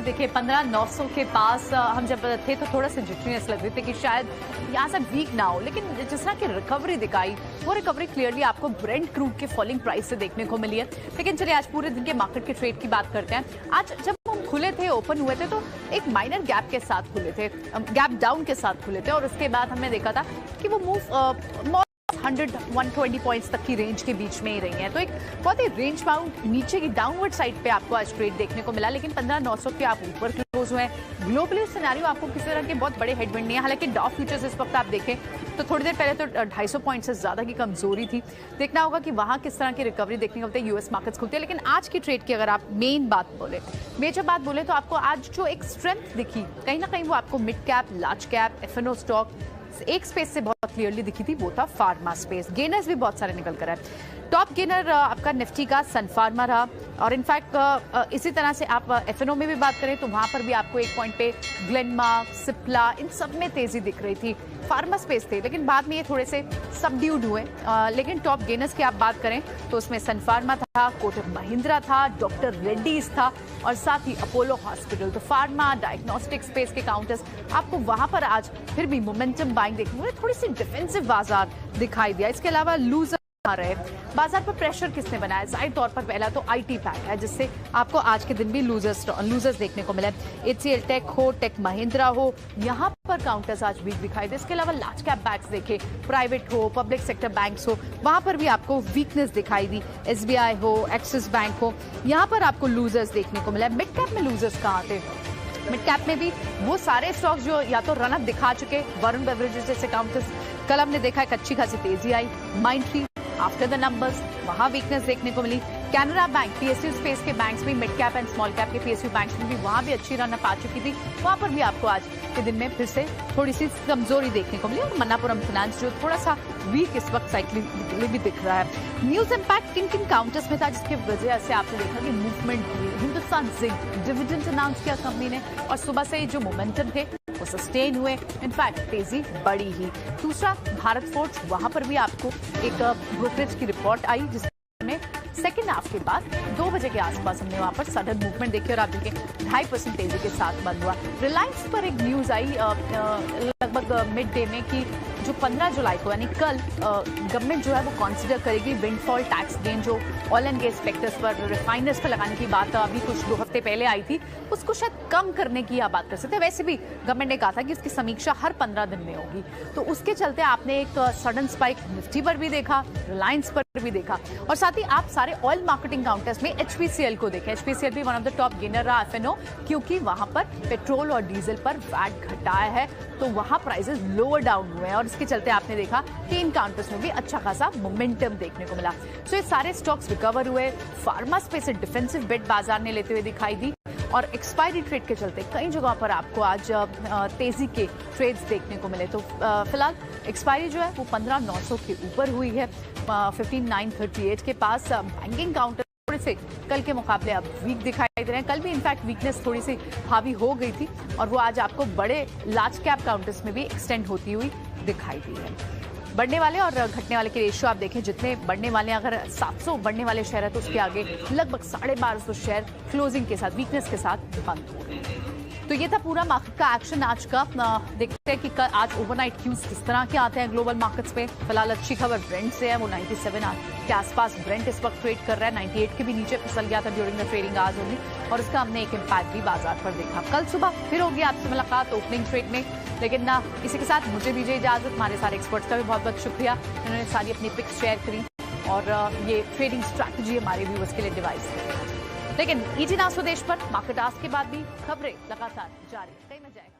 देखिए 15,900 के पास हम जब थे तो थोड़ा सा जिटनेस लग रही थी कि शायद यहाँ से वीक ना हो, लेकिन जिस तरह की रिकवरी दिखाई वो रिकवरी क्लियरली आपको ब्रेंट क्रूड के फॉलिंग प्राइस से देखने को मिली है। लेकिन चलिए आज पूरे दिन के मार्केट के ट्रेड की बात करते हैं। आज जब हम खुले थे, ओपन हुए थे तो एक माइनर गैप के साथ खुले थे, गैप डाउन के साथ खुले थे और उसके बाद हमने देखा था कि वो मूव 100-120 पॉइंट्स तक की रेंज के बीच में ही रही है। तो एक बहुत ही रेंज बाउंड नीचे की डाउनवर्ड साइड पे आपको आज ट्रेड देखने को मिला, लेकिन 15,900 के आप ऊपर क्लोज हुए हैं। ग्लोबली सिनेरियो आपको किसी तरह के बहुत बड़े हेडविंड नहीं है। हालांकि डॉव फ्यूचर्स इस वक्त आप देखें तो थोड़ी देर पहले तो 250 पॉइंट से ज्यादा की कमजोरी थी। देखना होगा कि वहां किस तरह की रिकवरी देखने को मिलती है। यूएस मार्केट्स खुलते हैं, लेकिन आज की ट्रेड की अगर आप मेजर बात बोले तो आपको आज जो एक स्ट्रेंथ दिखी कहीं ना कहीं वो आपको mid cap, large cap, FNO stock एक स्पेस से बहुत क्लियरली दिखी थी, वो था फार्मा स्पेस। गेनर्स भी बहुत सारे निकल कर आए। टॉप गेनर आपका निफ्टी का सन फार्मा रहा और इनफैक्ट इसी तरह से आप एफएनओ में भी बात करें तो वहां पर भी आपको एक पॉइंट पे ग्लेनमार्क, सिप्ला, इन सब में तेजी दिख रही थी। फार्मा स्पेस थे, लेकिन बाद में ये थोड़े से सबड्यूड हुए। लेकिन टॉप गेनर्स की आप बात करें तो उसमें सन फार्मा था, कोटक महिंद्रा था, डॉक्टर रेड्डीज था और साथ ही अपोलो हॉस्पिटल। तो फार्मा डायग्नोस्टिक स्पेस के काउंटर्स आपको वहां पर आज फिर भी मोमेंटम बाइंग देखने को, थोड़ी सी डिफेंसिव बाजार दिखाई दिया। इसके अलावा लूजर रहे बाजार पर प्रेशर किसने बनाया? जाहिर तौर पर पहला तो आईटी पैक है, जिससे आपको आज के दिन भी लूजर्स देखने को मिले। एचसीएल टेक हो, टेक महिंद्रा हो, यहाँ पर काउंटर्स आज वीक दिखाई दे। इसके अलावा लार्ज कैप बैंक्स देखे, प्राइवेट हो, पब्लिक सेक्टर बैंक्स हो, वहां पर भी आपको वीकनेस दिखाई दी। एसबीआई हो, एक्सिस बैंक हो, यहाँ पर आपको लूजर्स देखने को मिला। मिड कैप में लूजर्स कहाँ थे? मिड कैप में भी वो सारे स्टॉक्स जो या तो रनअप दिखा चुके, वरुण बेवरेजेस जैसे काउंटर्स, कल हमने देखा एक अच्छी खासी तेजी आई। माइंडट्री आफ्टर द नंबर्स वहां वीकनेस देखने को मिली। कैनरा बैंक, पीएसयू स्पेस के बैंक्स भी, mid cap and small cap के पीएसयू बैंक्स में भी वहां भी अच्छी रनअप आ चुकी थी। वहां पर भी आपको आज के दिन में फिर से थोड़ी सी कमजोरी देखने को मिली और मन्नापुरम फाइनेंस जो थोड़ा सा वीक इस वक्त साइक्लिंग भी दिख रहा है। न्यूज इंपैक्ट किन किन काउंटर्स में था जिसकी वजह से आपने देखा कि मूवमेंट हुई? हिंदुस्तान जिंक डिविडेंड अनाउंस किया कंपनी ने और सुबह से जो मोमेंटम थे वो सस्टेन हुए, इनफैक्ट तेजी बढ़ी ही। दूसरा भारत फोर्ज, वहां पर भी आपको एक ब्रोकरेज की रिपोर्ट आई जिसमें सेकेंड हाफ के बाद 2 बजे के आसपास हमने वहां पर सडन मूवमेंट देखी और आप देखें 2.5% तेजी के साथ बंद हुआ। रिलायंस पर एक न्यूज आई लगभग मिड डे में कि जो 15 जुलाई को यानी कल गवर्नमेंट जो है वो कंसीडर करेगी विंडफॉल टैक्स गेन जो ऑयल एंड गैस सेक्टर्स पर, रिफाइनर्स पर लगाने की बात अभी कुछ 2 हफ्ते पहले आई थी, उसको शायद कम करने की आप बात कर सकते हैं। वैसे भी गवर्नमेंट ने कहा था कि उसकी समीक्षा हर 15 दिन में होगी, तो उसके चलते आपने एक सडन स्पाइक निफ्टी पर भी देखा, रिलायंस पर भी देखा और साथ ही आप सारे ऑयल मार्केटिंग काउंटर्स में एचपीसीएल को देखें। एचपीसीएल भी one of the top gainer रहा एफएनओ, क्योंकि वहां पर पेट्रोल और डीजल पर वैट घटाया है तो वहां प्राइसेस लोअर डाउन हुए हैं और इसके चलते आपने देखा कि इन काउंटर्स में भी अच्छा खासा मोमेंटम देखने को मिला। सो ये सारे स्टॉक्स रिकवर हुए। फार्मा स्पेस से डिफेंसिव बेट बाजार ने लेते हुए दिखाई दी और एक्सपायरी ट्रेड के चलते कई जगहों पर आपको आज तेजी के ट्रेड्स देखने को मिले। तो फिलहाल एक्सपायरी जो है वो 15,900 के ऊपर हुई है, 15,938 के पास। बैंकिंग काउंटर थोड़े से कल के मुकाबले अब वीक दिखाई दे रहे हैं। कल भी इनफैक्ट वीकनेस थोड़ी सी हावी हो गई थी और वो आज आपको बड़े लार्ज कैप काउंटर्स में भी एक्सटेंड होती हुई दिखाई दी है। बढ़ने वाले और घटने वाले के रेशियो आप देखें, जितने बढ़ने वाले अगर 700 बढ़ने वाले शेयर है तो उसके आगे लगभग 1250 शेयर क्लोजिंग के साथ वीकनेस के साथ बंद हो गए। तो ये था पूरा मार्केट का एक्शन आज का। देखते हैं कि आज ओवरनाइट क्यूज किस तरह के आते हैं ग्लोबल मार्केट्स पे। फिलहाल अच्छी खबर ब्रेंट से है, वो 97 के आसपास ब्रेंट इस वक्त ट्रेड कर रहा है। 98 के भी नीचे फिसल गया था during the trading hours only और इसका हमने एक इम्पैक्ट भी बाजार पर देखा। कल सुबह फिर होगी आपसे मुलाकात ओपनिंग ट्रेड में, लेकिन इसी के साथ मुझे दीजिए इजाजत। हमारे सारे एक्सपर्ट्स का भी बहुत बहुत शुक्रिया, इन्होंने सारी अपनी पिक्स शेयर करी और ये ट्रेडिंग स्ट्रैटेजी हमारे व्यूअर्स के लिए डिवाइस है। लेकिन ईटी नाउ स्वदेश पर मार्केट आज के बाद भी खबरें लगातार जारी, कहीं न जाएगा।